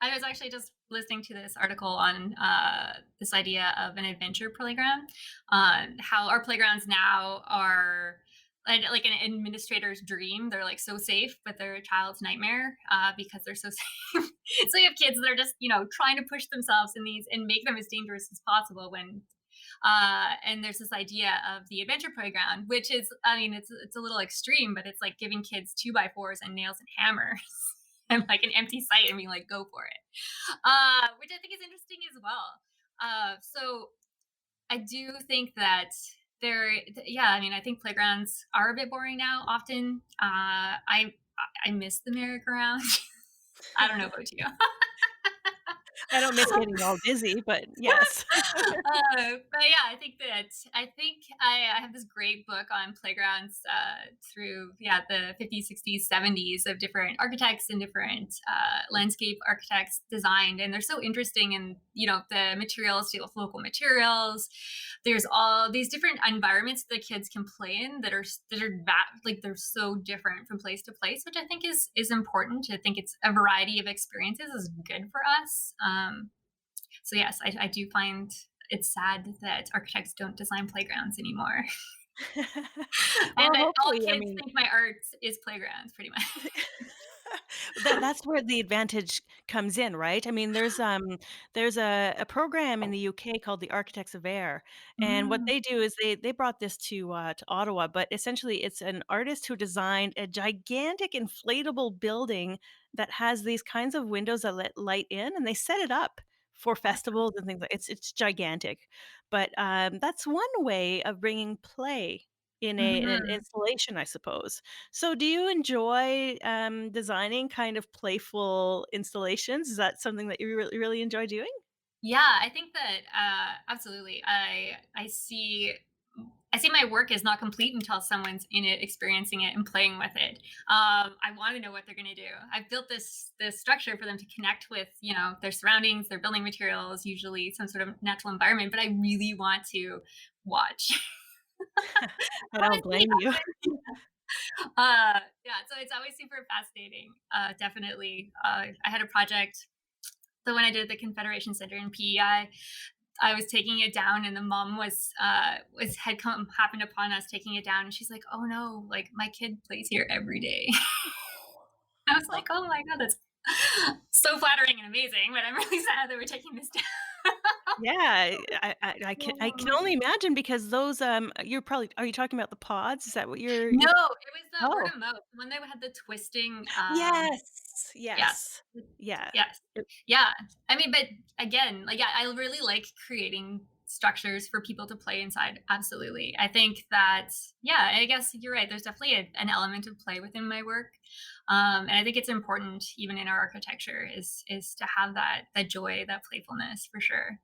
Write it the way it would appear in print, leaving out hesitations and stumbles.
I was actually just listening to this article on this idea of an adventure playground, how our playgrounds now are like an administrator's dream. They're like so safe, but they're a child's nightmare because they're so safe. So you have kids that are just trying to push themselves in these and make them as dangerous as possible when and there's this idea of the adventure playground, which is, I mean, it's a little extreme, but it's like giving kids two by fours and nails and hammers and like an empty site and being like, go for it, which I think is interesting as well. So I do think that yeah, I mean, I think playgrounds are a bit boring now. Often, I miss the merry-go-round. I don't know about you. I don't miss getting all dizzy, but yes. But yeah, I think I have this great book on playgrounds through the 50s, 60s, 70s of different architects and different landscape architects designed, and they're so interesting. And the materials, local materials. There's all these different environments that kids can play in like they're so different from place to place, which I think is important. I think it's a variety of experiences is good for us. So yes, I do find it's sad that architects don't design playgrounds anymore, and Well, that all hopefully, I kids mean, think my art is playgrounds, pretty much. that's where the advantage comes in, right? I mean, there's a program in the UK called the Architects of Air, and what Mm, they do is they brought this to Ottawa, but essentially it's an artist who designed a gigantic inflatable building that has these kinds of windows that let light in, and they set it up for awesome. festivals and things like it's gigantic. But, that's one way of bringing play in an Mhm. installation, I suppose. So do you enjoy, designing kind of playful installations? Is that something that you really enjoy doing? Yeah, I think that absolutely. I see my work is not complete until someone's in it, experiencing it, and playing with it. I want to know what they're going to do. I've built this structure for them to connect with, their surroundings, their building materials, usually some sort of natural environment. But I really want to watch. I I don't want to see blame you. yeah, so it's always super fascinating. Definitely. I had a project. So when I did the Confederation Center in PEI, I was taking it down, and the mom was had come happened upon us taking it down, and she's like, "Oh no, like my kid plays here every day." I was like, "Oh my god, that's so flattering and amazing," but I'm really sad that we're taking this down. Yeah, I can only imagine because those, you're probably are you talking about the pods? Is that what you're No, it was the word Oh, of mouth. When they had the twisting, yes, yes. yes. Yeah. Yes. It Yeah. I mean, but again, like, yeah, I really like creating structures for people to play inside. Absolutely. I think that, yeah, I guess you're right. There's definitely an element of play within my work. And I think it's important, even in our architecture, is to have that joy, that playfulness for sure.